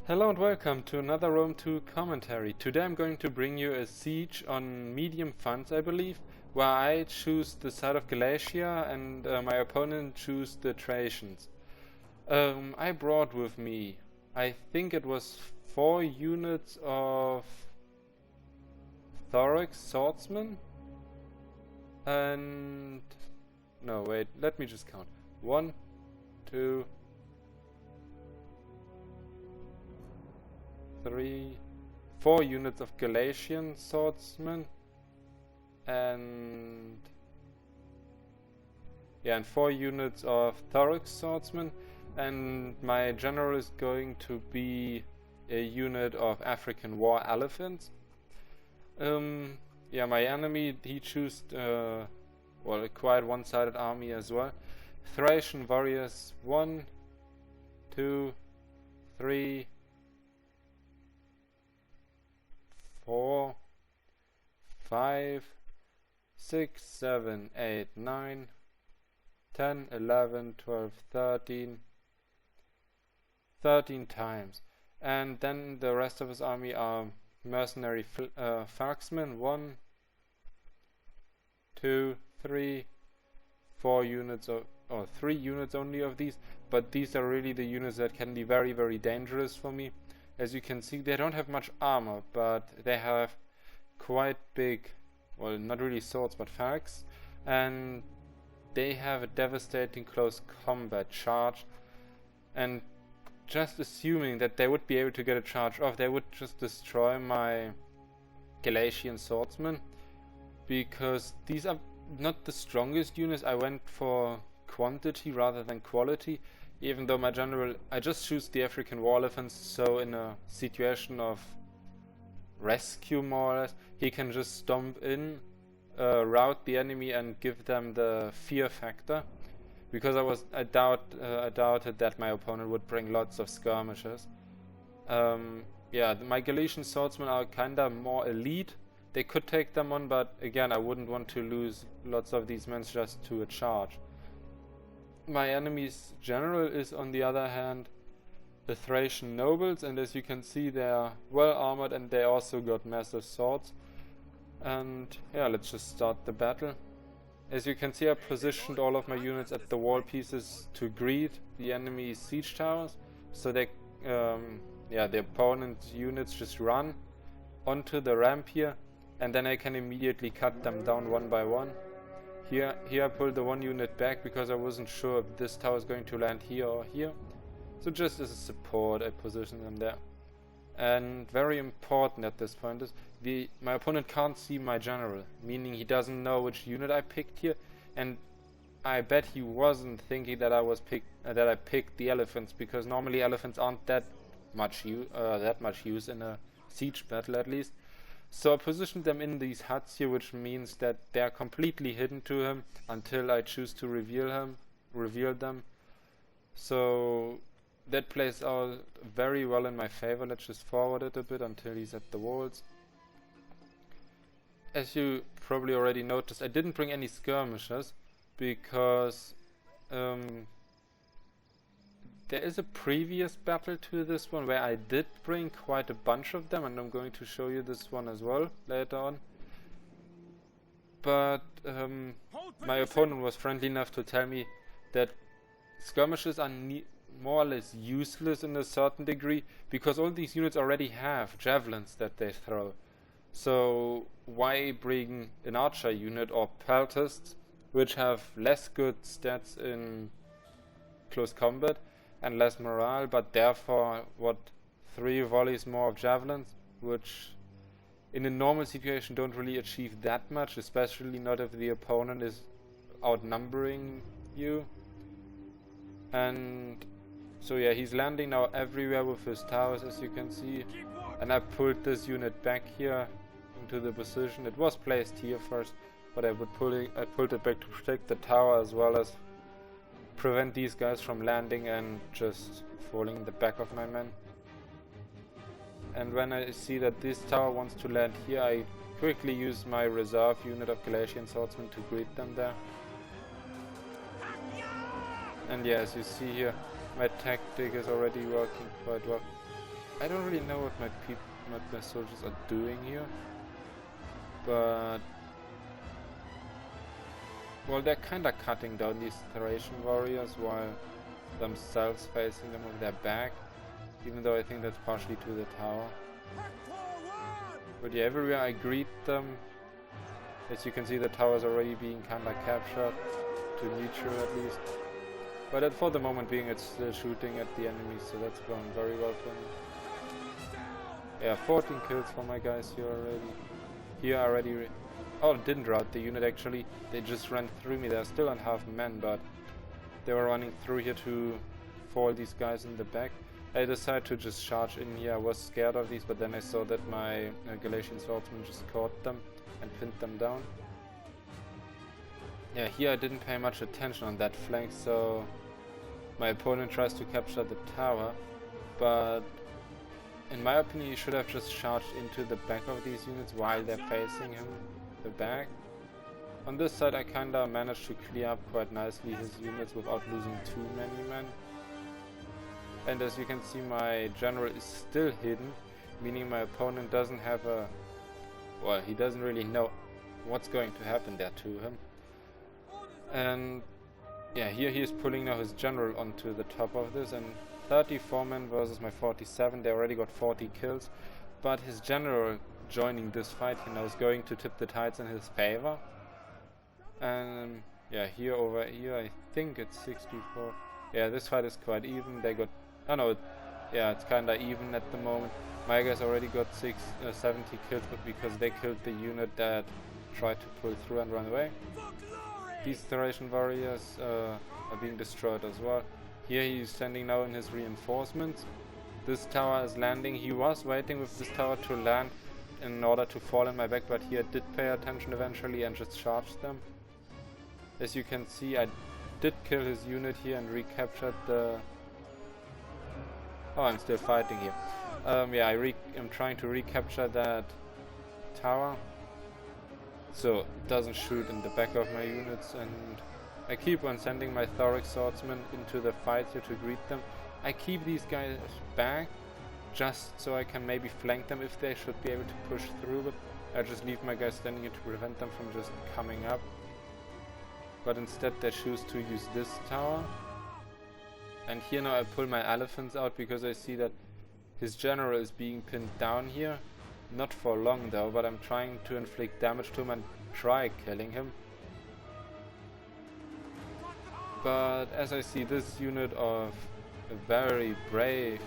Hello and welcome to another Rome 2 commentary. Today I'm going to bring you a siege on medium funds, I believe, where I choose the side of Galatia and my opponent choose the Thracians. I brought with me, I think it was 4 units of Thorax swordsmen, and no wait, let me just count. 1, 2, 3, 4 units of Galatian swordsmen, and 4 units of Thorax swordsmen, and my general is going to be a unit of African war elephants. My enemy, he chose a quite one-sided army as well. Thracian warriors 1, 2, 3, 4, 5, 6, 7, 8, 9, 10, 11, 12, 13 times. And then the rest of his army are mercenary marksmen. 1, 2, 3, 4 units or 3 units only of these, but these are really the units that can be very, very dangerous for me. As you can see, they don't have much armor, but they have quite big, well, not really swords, but fags, and they have a devastating close combat charge. And just assuming that they would be able to get a charge off, they would just destroy my Galatian swordsmen, because these are not the strongest units. I went for quantity rather than quality. Even though my general, I just choose the African war elephants, so in a situation of rescue more or less, he can just stomp in, rout the enemy and give them the fear factor. Because I doubted that my opponent would bring lots of skirmishers. My Galatian swordsmen are kinda more elite. They could take them on, but again, I wouldn't want to lose lots of these men just to a charge. My enemy's general is, on the other hand, the Thracian nobles, and as you can see, they are well armored and they also got massive swords. And yeah, let's just start the battle. As you can see, I positioned all of my units at the wall pieces to greet the enemy's siege towers, so they, the opponent's units just run onto the ramp here, and then I can immediately cut them down one by one. Here I pulled the one unit back because I wasn't sure if this tower is going to land here or here. So just as a support, I positioned them there. And very important at this point is my opponent can't see my general, meaning he doesn't know which unit I picked here. And I bet he wasn't thinking that I picked the elephants, because normally elephants aren't that much use in a siege battle, at least. So I positioned them in these huts here, which means that they are completely hidden to him until I choose to reveal them. So that plays out very well in my favor. Let's just forward it a bit until he's at the walls. As you probably already noticed, I didn't bring any skirmishers because there is a previous battle to this one where I did bring quite a bunch of them, and I'm going to show you this one as well later on. But my opponent was friendly enough to tell me that skirmishers are more or less useless in a certain degree, because all these units already have javelins that they throw. So why bring an archer unit or peltists, which have less good stats in close combat and less morale, but therefore 3 volleys more of javelins, which in a normal situation don't really achieve that much, especially not if the opponent is outnumbering you. And so yeah, he's landing now everywhere with his towers, as you can see, and I pulled this unit back here into the position. It was placed here first, but I pulled it back to protect the tower as well as prevent these guys from landing and just falling in the back of my men. And when I see that this tower wants to land here, I quickly use my reserve unit of Galatian swordsmen to greet them there. And yeah, as you see here, my tactic is already working quite well. I don't really know what my soldiers are doing here, but well, they're kinda cutting down these Thracian warriors while themselves facing them with their back, even though I think that's partially to the tower. But yeah, everywhere I greet them, as you can see, the tower is already being kinda captured, to neutral at least. But for the moment being, it's still shooting at the enemies, so that's going very well for me. Yeah, 14 kills for my guys here already. Here already. Oh, didn't rout the unit actually. They just ran through me. They're still on half men, but they were running through here to foil these guys in the back. I decided to just charge in here. I was scared of these, but then I saw that my Galatian swordsman just caught them and pinned them down. Yeah, here I didn't pay much attention on that flank, so my opponent tries to capture the tower, but in my opinion he should have just charged into the back of these units while they're facing him, the back. On this side I kinda managed to clear up quite nicely his units without losing too many men. And as you can see, my general is still hidden, meaning my opponent doesn't have a... well, he doesn't really know what's going to happen there to him. And yeah, here he is pulling now his general onto the top of this, and 34 men versus my 47. They already got 40 kills, but his general joining this fight, you know, is going to tip the tides in his favor. And yeah, here over here I think it's 64. Yeah, this fight is quite even. They got, oh no, yeah, it's kinda even at the moment. My guys already got 70 kills, but because they killed the unit that tried to pull through and run away. These Thracian warriors are being destroyed as well. Here he's standing now in his reinforcements. This tower is landing. He was waiting with this tower to land in order to fall in my back, but here did pay attention eventually and just charged them. As you can see, I did kill his unit here and recaptured the... oh, I'm still fighting here. Yeah, I'm trying to recapture that tower, so it doesn't shoot in the back of my units, and I keep on sending my Thoric swordsmen into the fight here to greet them. I keep these guys back just so I can maybe flank them if they should be able to push through, but I just leave my guys standing here to prevent them from just coming up. But instead they choose to use this tower. And here now I pull my elephants out because I see that his general is being pinned down here. Not for long though, but I'm trying to inflict damage to him and try killing him. But as I see this unit of a very brave...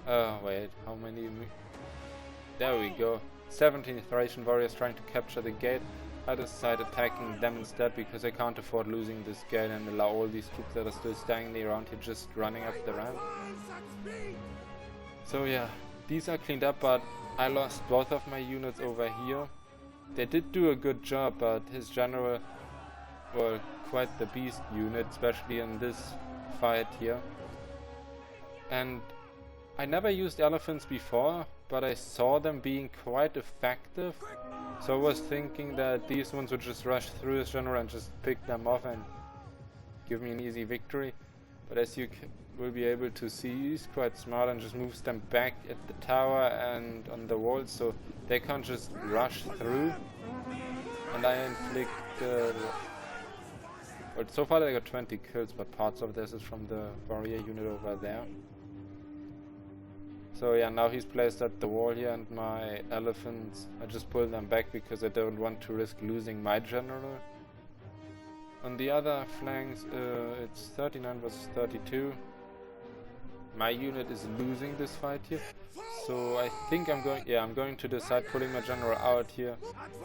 oh wait, how many... there we go. 17 Thracian warriors trying to capture the gate. I decide attacking them instead because I can't afford losing this gate and allow all these troops that are still standing around here just running up the ramp. So yeah, these are cleaned up, but I lost both of my units over here. They did do a good job, but his general, well, quite the beast unit, especially in this fight here. And I never used elephants before, but I saw them being quite effective. So I was thinking that these ones would just rush through his general and just pick them off and give me an easy victory. But as you will be able to see, he's quite smart and just moves them back at the tower and on the walls, so they can't just rush through. And I inflict... well, so far they got 20 kills, but parts of this is from the warrior unit over there. So yeah, now he's placed at the wall here, and my elephants, I just pull them back because I don't want to risk losing my general. On the other flanks, it's 39 versus 32. My unit is losing this fight here, so I think I'm going to decide pulling my general out here,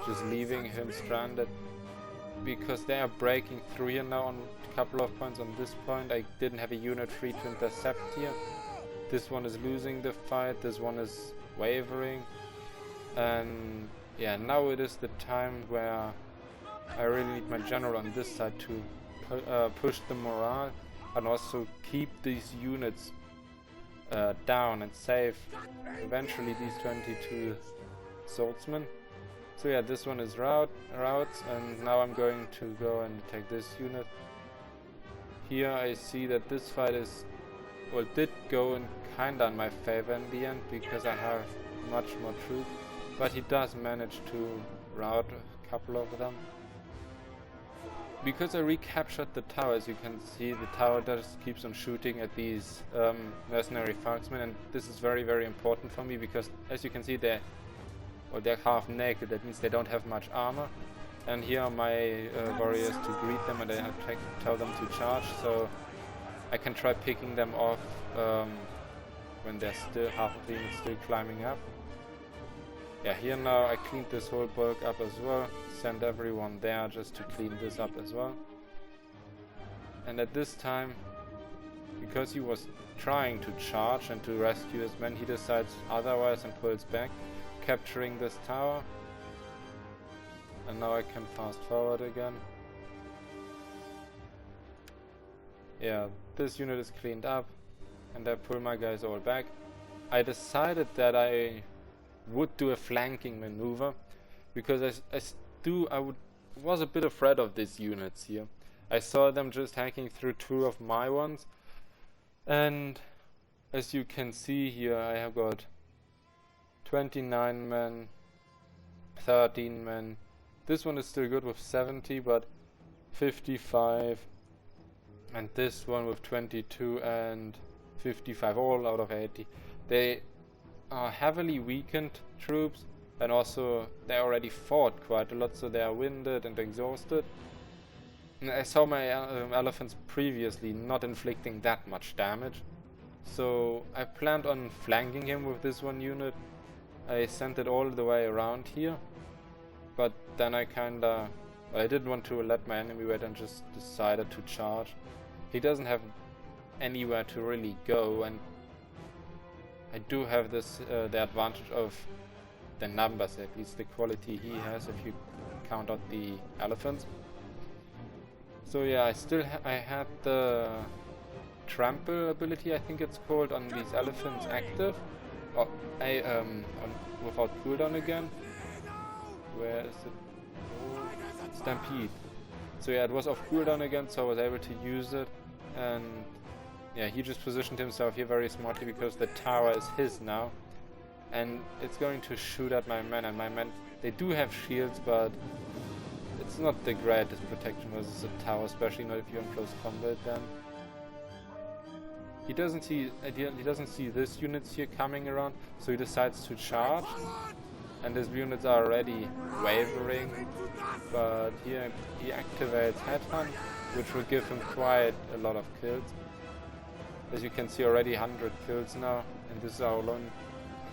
just leaving him stranded, because they are breaking through here now on a couple of points. On this point I didn't have a unit free to intercept here. This one is losing the fight, this one is wavering, and yeah, now it is the time where I really need my general on this side to push the morale and also keep these units down and save eventually these 22 swordsmen. So yeah, this one is routes, and now I'm going to go and attack this unit. Here I see that this fight is, well, did go and kinda in my favor in the end because I have much more troops, but he does manage to rout a couple of them. Because I recaptured the tower, as you can see, the tower just keeps on shooting at these mercenary marksmen, and this is very, very important for me because, as you can see, they're half naked. That means they don't have much armor. And here are my warriors to greet them, and I have to tell them to charge, so I can try picking them off when they're still, half of them is still climbing up. Yeah, here now I cleaned this whole bulk up as well, sent everyone there just to clean this up as well. And at this time, because he was trying to charge and to rescue his men, he decides otherwise and pulls back, capturing this tower. And now I can fast forward again. Yeah, this unit is cleaned up, and I pull my guys all back. I decided that I would do a flanking maneuver because I was a bit afraid of these units here. I saw them just hacking through two of my ones, and as you can see here, I have got 29 men, 13 men. This one is still good with 70, but 55, and this one with 22 and 55, all out of 80. They are heavily weakened troops, and also they already fought quite a lot, so they are winded and exhausted. And I saw my elephants previously not inflicting that much damage, so I planned on flanking him with this one unit. I sent it all the way around here, but then I didn't want to let my enemy wait and just decided to charge. He doesn't have anywhere to really go, and I do have this the advantage of the numbers, at least the quality he has if you count out the elephants. So yeah, I had the trample ability, I think it's called, on these elephants active. Oh, without cooldown again. Where is it? Oh, Stampede. So yeah, it was off cooldown again, so I was able to use it, and yeah, he just positioned himself here very smartly because the tower is his now, and it's going to shoot at my men, and my men, they do have shields, but it's not the greatest protection versus a tower, especially not if you're in close combat then. He doesn't see this units here coming around, so he decides to charge, and his units are already wavering, but here he activates Headhunt, which will give him quite a lot of kills. As you can see, already 100 kills now, and this is our lone.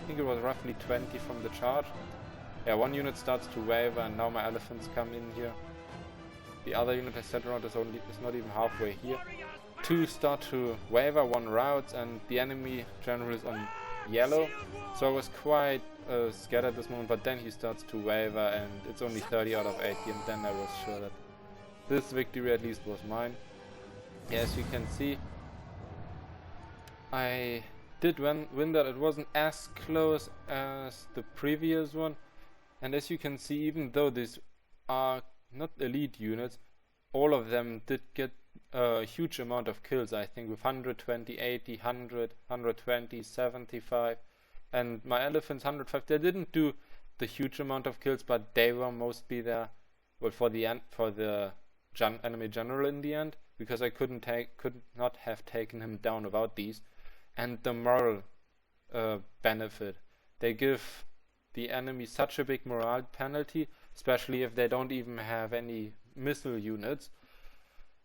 I think it was roughly 20 from the charge. Yeah, one unit starts to waver, and now my elephants come in here. The other unit I sent around is not even halfway here. Two start to waver, one routes, and the enemy general is on yellow. So I was quite scared at this moment, but then he starts to waver, and it's only 30 out of 80, and then I was sure that this victory at least was mine. Yeah, as you can see, I did win that. It wasn't as close as the previous one, and as you can see, even though these are not elite units, all of them did get a huge amount of kills, I think, with 120, 80, 100, 120, 75, and my elephants 105. They didn't do the huge amount of kills, but they were mostly there, well, for the enemy general in the end, because I could not have taken him down without these. And the moral benefit, they give the enemy such a big morale penalty, especially if they don't even have any missile units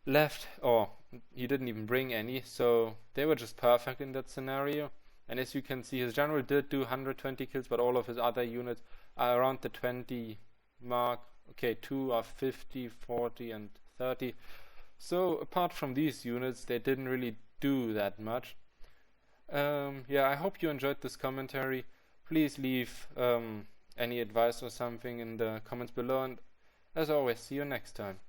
left, or he didn't even bring any, so they were just perfect in that scenario. And as you can see, his general did do 120 kills, but all of his other units are around the 20 mark. Okay, 2 are 50, 40 and 30. So apart from these units, they didn't really do that much. Yeah, I hope you enjoyed this commentary. Please leave any advice or something in the comments below, and as always, see you next time.